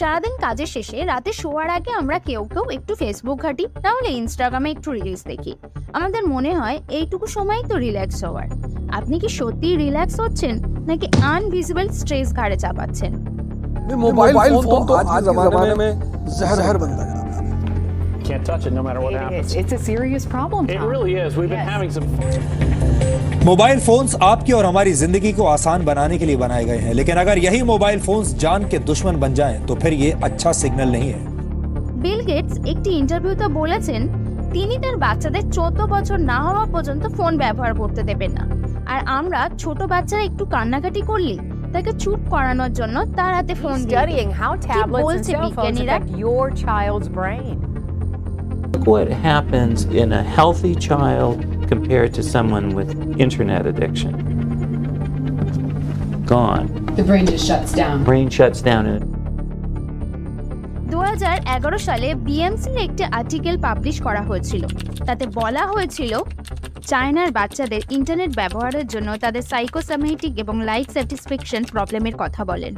সারাদিন কাজের শেষে রাতে শোয়ার আগে আমরা কেউ কেউ একটু ফেসবুক ঘাঁটি, তাহলে ইনস্টাগ্রামে একটু রিলস দেখি। আমাদের মনে হয় এইটুকু সময় তো রিল্যাক্স হওয়ার। আপনি কি সত্যি রিল্যাক্স হচ্ছেন নাকি আনভিজিবল স্ট্রেস ঘাড়ে চাপাচ্ছেন? मोबाइल फोन तो आज के ज़माने में जहर बन गया। Can't touch it no matter what happens. It's a serious problem. It really is. We've been having some. Mobile phones आपकी और हमारी जिंदगी को आसान बनाने के लिए बनाए गए हैं, लेकिन अगर यही मोबाइल फोन्स जान के दुश्मन बन जाएं, तो फिर ये अच्छा सिग्नल नहीं है। বিল গেটস একটি ইন্টারভিউতে বলেছেন তিনি তার বাচ্চাদের 14 বছর না হওয়া পর্যন্ত ফোন ব্যবহার করতে দেবেন না। আর আমরা ছোট বাচ্চারা একটু কান্নাকাটি করলে তাকে চুপ করানোর জন্য তার হাতে ফোন দিয়ে Studying how tablets and cell phones affect your child's brain. What happens in a healthy child compared to someone with internet addiction? Gone. The brain just shuts down. Brain shuts down. 2011 সালে বিএমসির একটি article publish করা হয়েছিল। তাতে বলা হয়েছিল চায়নার বাচ্চাদের internet ব্যবহারের জন্য তাদের সাইকোসোম্যাটিক এবং লাইফ স্যাটিসফ্যাকশন প্রবলেমের কথা বলেন।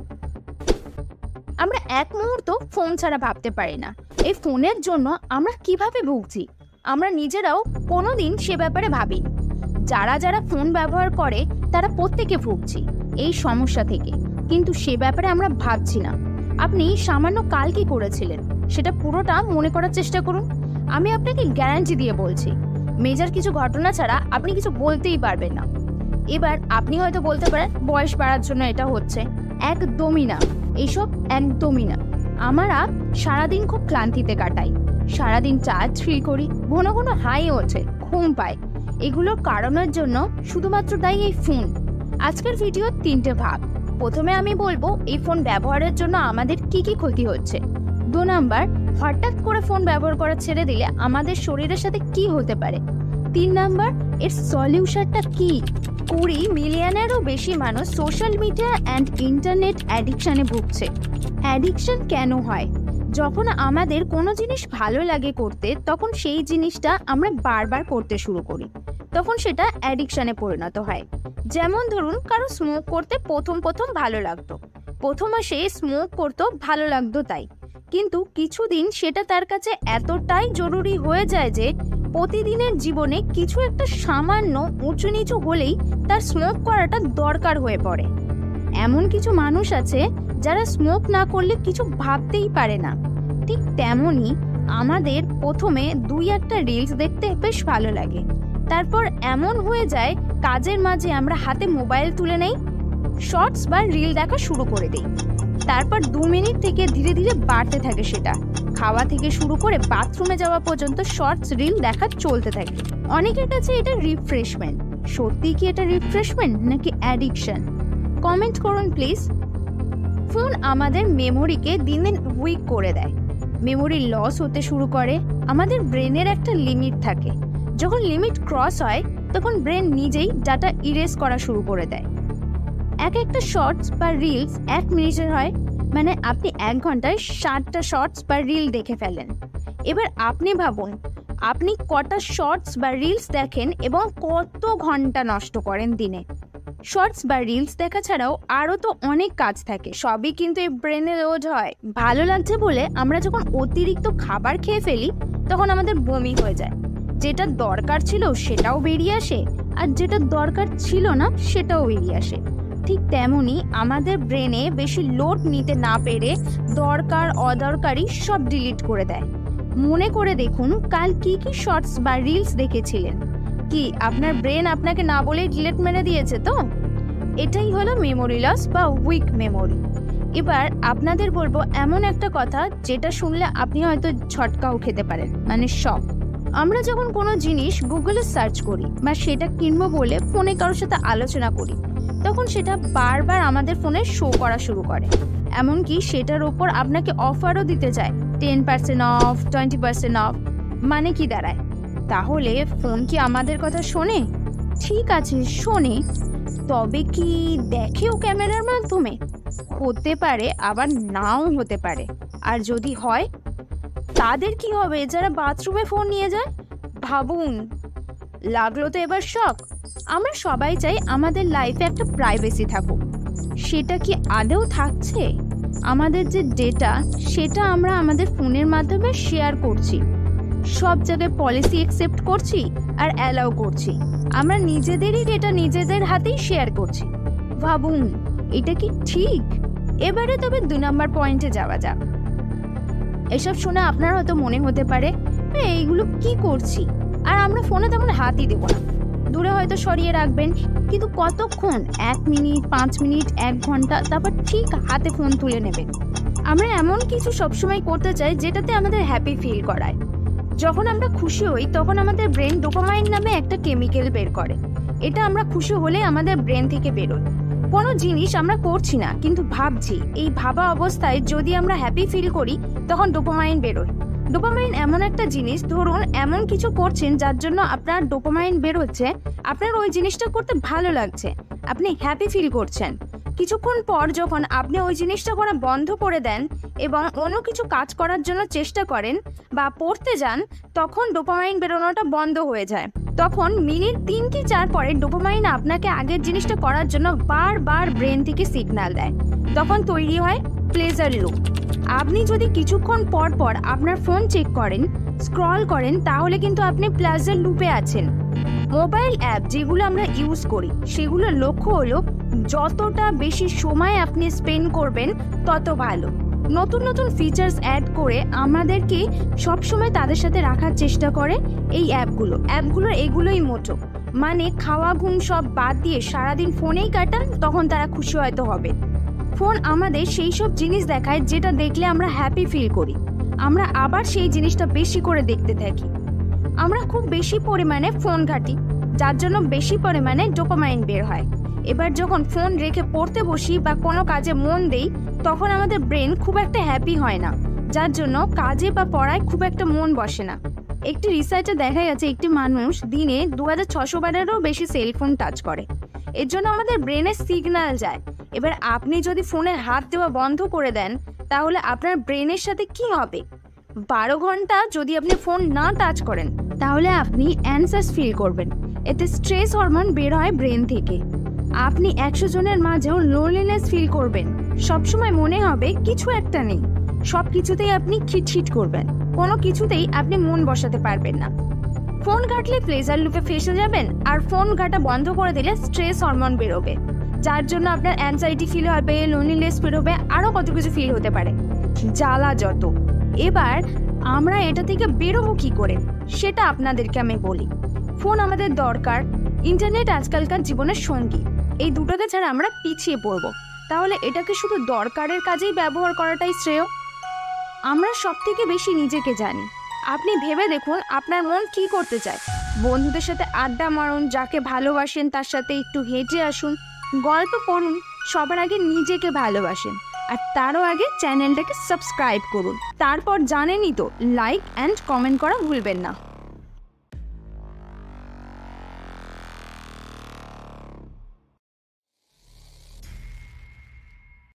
আমরা এক মুহূর্ত ফোন ছাড়া ভাবতে পারি না। এই ফোনের জন্য আমরা কিভাবে ভুগছি আমরা নিজেরাও কোনোদিন সে ব্যাপারে ভাবিনি। যারা যারা ফোন ব্যবহার করে তারা প্রত্যেকে ভুগছি এই সমস্যা থেকে, কিন্তু সে ব্যাপারে আমরা ভাবছি না। আপনি সামান্য কাল কি করেছিলেন সেটা পুরোটা মনে করার চেষ্টা করুন। আমি আপনাকে গ্যারান্টি দিয়ে বলছি মেজর কিছু ঘটনা ছাড়া আপনি কিছু বলতেই পারবেন না। এবার আপনি হয়তো বলতে পারেন বয়স বাড়ার জন্য এটা হচ্ছে, একদমই না, এইসব একদমই না। আমরা সারাদিন খুব ক্লান্তিতে কাটাই, সারাদিন টায়ার্ড ফিল করি, ঘন ঘন হাই ওঠে, ঘুম পায়। এগুলোর কারণের জন্য শুধুমাত্র দায়ী এই ফোন। আজকের ভিডিও 3টে ভাগ। প্রথমে আমি বলবো এই ফোন ব্যবহারের জন্য আমাদের কি কি ক্ষতি হচ্ছে। 2 নাম্বার, হঠাৎ করে ফোন ব্যবহার করা ছেড়ে দিলে আমাদের শরীরের সাথে কি হতে পারে। 3 নাম্বার, এর সলিউশনটা কি। 20 মিলিয়নেরও বেশি মানুষ সোশ্যাল মিডিয়া অ্যান্ড ইন্টারনেট অ্যাডিকশানে ভুগছে। অ্যাডিকশন কেন হয়? যখন আমাদের কোনো জিনিস ভালো লাগে করতে, তখন সেই জিনিসটা আমরা বারবার করতে শুরু করি, তখন সেটা অ্যাডিকশানে পরিণত হয়। যেমন ধরুন কারো স্মোক করতে প্রথম ভালো লাগতো, প্রথম মাসে স্মোক করতো ভালো লাগতো তাই, কিন্তু কিছুদিন সেটা তার কাছে এতটাই জরুরি হয়ে যায় যে প্রতিদিনের জীবনে কিছু একটা সামান্য উঁচু নিচু হলেই তার স্মোক করাটা দরকার হয়ে পড়ে। এমন কিছু মানুষ আছে যারা স্মোক না করলে কিছু ভাবতেই পারে না। ঠিক তেমনই আমাদের প্রথমে 2-1টা রিলস দেখতে বেশ ভালো লাগে, তারপর এমন হয়ে যায় কাজের মাঝে আমরা হাতে মোবাইল তুলে নেই, শর্টস বা রিল দেখা শুরু করে দিই। তারপর 2 মিনিট থেকে ধীরে ধীরে বাড়তে থাকে সেটা। খাওয়া থেকে শুরু করে বাথরুমে যাওয়া পর্যন্ত শর্টস রিল দেখা চলতে থাকে। অনেকের কাছে এটা রিফ্রেশমেন্ট। সত্যি কি এটা রিফ্রেশমেন্ট নাকি অ্যাডিকশন? কমেন্ট করুন প্লিজ। ফোন আমাদের মেমোরিকে দিন দিন উইক করে দেয়, মেমোরি লস হতে শুরু করে। আমাদের ব্রেনের একটা লিমিট থাকে, যখন লিমিট ক্রস হয় তখন ব্রেন নিজেই ডাটা ইরেজ করা শুরু করে দেয়। একটা শর্টস বা রিলস 1 মিনিটের হয়, মানে আপনি 1 ঘন্টায় 60টা শর্টস বা রিল দেখে ফেলেন। এবার আপনি ভাবুন আপনি কটা শর্টস বা রিলস দেখেন এবং কত ঘন্টা নষ্ট করেন দিনে। শর্টস বা রিলস দেখা ছাড়াও আরও তো অনেক কাজ থাকে, সবই কিন্তু এই ব্রেনে লোড হয়। ভালো লাগছে বলে আমরা যখন অতিরিক্ত খাবার খেয়ে ফেলি তখন আমাদের বমি হয়ে যায়, যেটা দরকার ছিল সেটাও বেরিয়ে আসে, আর যেটা দরকার ছিল না সেটাও বেরিয়ে আসে। ঠিক তেমনই আমাদের ব্রেনে বেশি লোড নিতে না পেরে দরকার অদরকারি সব ডিলিট করে দেয়। মনে করে দেখুন কাল কি কি শর্টস বা রিলস দেখেছিলেন। কি আপনার ব্রেন আপনাকে না বলেই ডিলিট মেরে দিয়েছে? তো এটাই হলো মেমোরি লস বা উইক মেমোরি। এবার আপনাদের বলবো এমন একটা কথা যেটা শুনলে আপনি হয়তো ঝটকাও খেতে পারেন, মানে শক। আমরা যখন কোনো জিনিস গুগলে সার্চ করি বা সেটা কিনবো বলে ফোনে কারোর সাথে আলোচনা করি, তখন সেটা বারবার আমাদের ফোনে শো করা শুরু করে। এমনকি সেটার ওপর আপনাকে অফারও দিতে চায়, 10% অফ, 20% অফ। মানে কি দাঁড়ায়? তাহলে ফোন কি আমাদের কথা শোনে? ঠিক আছে শোনে, তবে কি দেখেও ক্যামেরার মাধ্যমে? হতে পারে, আবার নাও হতে পারে। আর যদি হয় তাদের কি হবে যারা বাথরুমে ফোন নিয়ে যায়? ভাবুন, লাগলো তো এবার শক। আমরা সবাই চাই আমাদের লাইফে একটা প্রাইভেসি থাকুক, সেটা কি আদৌ থাকছে? আমাদের যে ডেটা সেটা আমরা আমাদের ফোনের মাধ্যমে শেয়ার করছি, সব জায়গায় পলিসি অ্যাকসেপ্ট করছি আর অ্যালাউ করছি। আমরা নিজেদেরই ডেটা নিজেদের হাতেই শেয়ার করছি। ভাবুন, এটা কি ঠিক? এবারে তবে 2 নম্বর পয়েন্টে যাওয়া যাক। এসব শুনে আপনার হয়তো মনে হতে পারে এইগুলো কি করছি, আর আমরা ফোনে তেমন হাতই দেব না, দূরে হয়তো সরিয়ে রাখবেন, কিন্তু কতক্ষণ? 1 মিনিট, 5 মিনিট, 1 ঘন্টা, তারপর ঠিক হাতে ফোন তুলে নেবেন। আমরা এমন কিছু সবসময় করতে চাই যেটাতে আমাদের হ্যাপি ফিল করায়। যখন আমরা খুশি হই তখন আমাদের ব্রেন ডোপামাইন নামে একটা কেমিক্যাল বের করে। এটা আমরা খুশি হলে আমাদের ব্রেন থেকে বেরোয়। কোনো জিনিস আমরা করছি না কিন্তু ভাবছি, এই ভাবা অবস্থায় যদি আমরা হ্যাপি ফিল করি তখন ডোপামাইন বেরোয়। ডোপামাইন এমন একটা জিনিস, ধরুন এমন কিছু করছেন যার জন্য আপনার ডোপামাইন বের হচ্ছে, আপনার ওই জিনিসটা করতে ভালো লাগছে, আপনি হ্যাপি ফিল করছেন। কিছুক্ষণ পর যখন আপনি ওই জিনিসটা করা বন্ধ করে দেন এবং অন্য কিছু কাজ করার জন্য চেষ্টা করেন বা পড়তে যান, তখন ডোপামাইন বেরোনোটা বন্ধ হয়ে যায়। তখন মিনিট 3 কি 4 পরে ডোপামাইন আপনাকে আগের জিনিসটা করার জন্য বারবার ব্রেন থেকে সিগন্যাল দেয়। তখন তৈরি হয় প্লেজার লুপ। আপনি যদি কিছুক্ষণ পর পর আপনার ফোন চেক করেন, স্ক্রল করেন, তাহলে কিন্তু আপনি প্লেজার লুপে আছেন। মোবাইল অ্যাপ যেগুলো আমরা ইউজ করি সেগুলোর লক্ষ্য হলো যতটা বেশি সময় আপনি স্পেন্ড করবেন তত ভালো। নতুন নতুন ফিচার্স অ্যাড করে আমাদেরকে সবসময় তাদের সাথে রাখার চেষ্টা করে এই অ্যাপগুলোর এগুলোই মোটো, মানে খাওয়া ঘুম সব বাদ দিয়ে সারাদিন ফোনেই কাটান, তখন তারা খুশি হয়তো হবে। ফোন আমাদের সেই সব জিনিস দেখায় যেটা দেখলে আমরা হ্যাপি ফিল করি, আমরা আবার সেই জিনিসটা বেশি করে দেখতে থাকি। আমরা খুব বেশি পরিমাণে ফোন ঘাঁটি, যার জন্য বেশি পরিমাণে ডোপামাইন বের হয়। এবার যখন ফোন রেখে পড়তে বসি বা কোনো কাজে মন দেই, তখন আমাদের ব্রেন খুব একটা হ্যাপি হয় না, যার জন্য কাজে বা পড়ায় খুব একটা মন বসে না। একটি রিসার্চে দেখা গেছে একটি মানুষ দিনে 2600 বারেরও বেশি সেলফোন টাচ করে। এর জন্য আমাদের ব্রেনে সিগন্যাল যায়। এবার আপনি যদি ফোনের হাত দেওয়া বন্ধ করে দেন, তাহলে আপনার ব্রেনের সাথে কি হবে? 12 ঘন্টা যদি আপনি ফোন না টাচ করেন, তাহলে আপনি অ্যানসাস ফিল করবেন। এতে স্ট্রেস হরমোন বের হয় ব্রেন থেকে। আপনি 100 জনের মাঝেও লোনলিনেস ফিল করবেন। সবসময় মনে হবে কিছু একটা নেই, সব কিছুতেই আপনি খিটখিট করবেন, কোনো কিছুতেই আপনি মন বসাতে পারবেন না। ফোন ঘাটলে প্লেজার লুপে ফেসে যাবেন, আর ফোন ঘাটা বন্ধ করে দিলে স্ট্রেস হরমোন বেরোবে, যার জন্য আপনার অ্যাংজাইটি ফিল হবে, লোনলিনেস ফিল হবে, আরও কত কিছু ফিল হতে পারে। জ্বালা যত। এবার আমরা এটা থেকে বেরোবো কি করে সেটা আপনাদেরকে আমি বলি। ফোন আমাদের দরকার, ইন্টারনেট আজকালকার জীবনের সঙ্গী, এই দুটোকে ছাড়া আমরা পিছিয়ে পড়বো। তাহলে এটাকে শুধু দরকারের কাজেই ব্যবহার করাটাই শ্রেয়। আমরা সব থেকে বেশি নিজেকে জানি। আপনি ভেবে দেখুন আপনার মন কি করতে চায়। বন্ধুদের সাথে আড্ডা মারুন, যাকে ভালোবাসেন তার সাথে একটু হেঁটে আসুন, গল্প পড়ুন, সবার আগে নিজেকে ভালোবাসেন, আর তারও আগে চ্যানেলটাকে সাবস্ক্রাইব করুন। তারপর জানেনই তো, লাইক অ্যান্ড কমেন্ট করা ভুলবেন না।